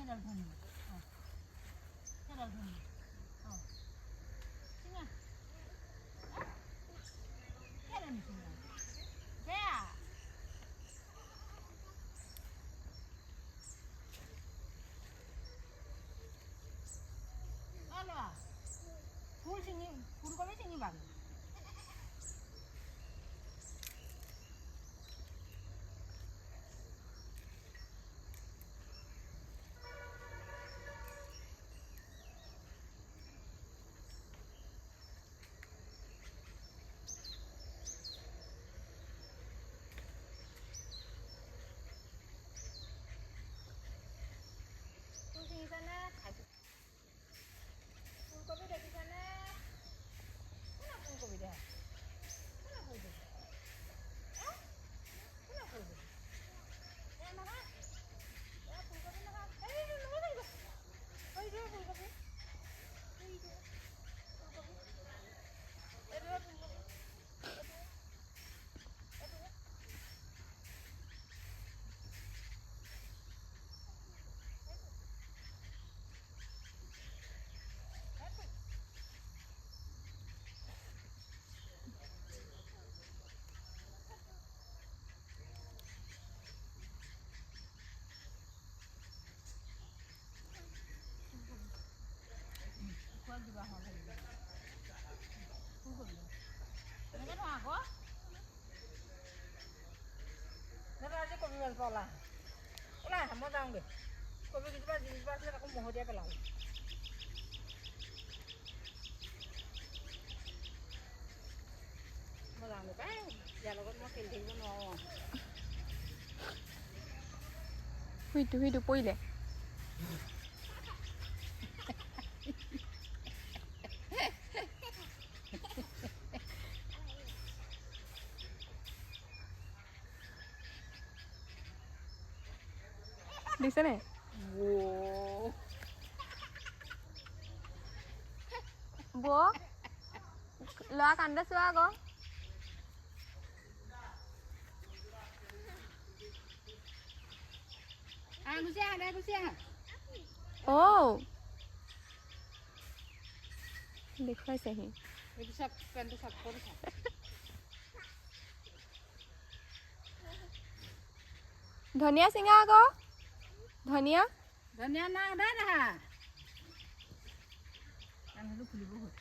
해달 돈. 해달 돈. 신아. 해달니 신아. 배야. 빨리 와. 볼 생긴, 보러 가면 생긴 봐. 꿀싱이 sana ফুলকবি দেখিছানে কোনা ফুলকবি দে কোনা ফুলকবি কোনা ফুলকবি নহয় ফুলকবি নহয় এই নহয় ওই যে ফুলকবি এই যে ফুলকবি এইটো ফুলকবি খোৱা কিবা হ'ল ফুলকবি এনেকৈ থওঁ আকৌ দাদা আজি কবি মাছ ওলাই ওলাই আহা মই যাওঁগৈ কবি কেইজোপা যিজোপা আছিলে তাকো মহতিয়াই পেলাওঁ মই যাওঁগৈ পাই ইয়াৰ লগত মই খেলি থাকিব নোৱাৰোঁ হুইটো পৰিলে দিছে নে বৌ ল'ৰা কান্দে চোৱা আকৌ গুচি আহা দে গুচি আহা দেখুৱাইছেহি এইটো চাপ পেণ্টটো চাপ কৰি চাপ ধনিয়া চিঙা আকৌ ধনিয়া ধনিয়া নাই দে দেখা কাণটো খুলিব হ'ল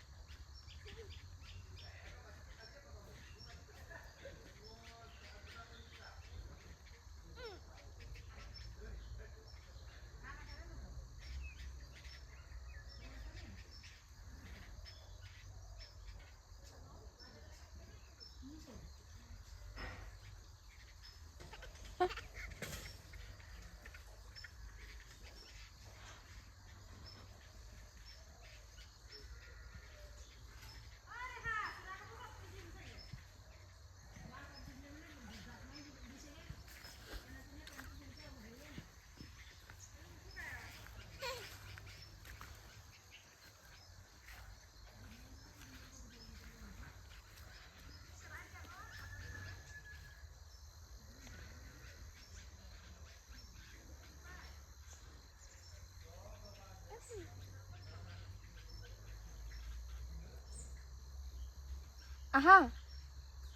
আহা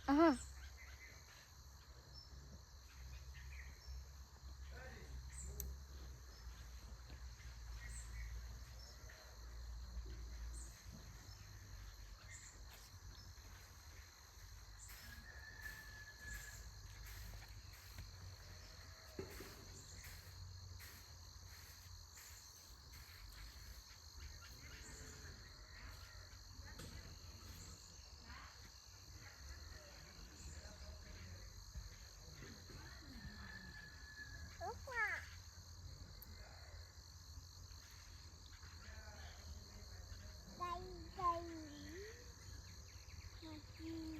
আহা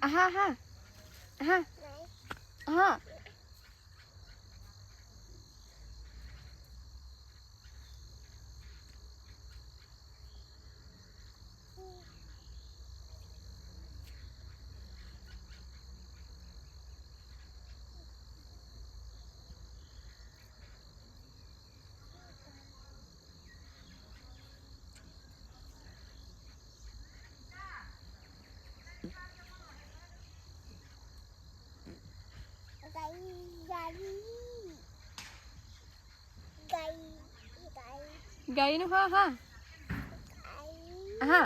আহা আহা আহা আহা গাড়ী নোহোৱা আহা আহা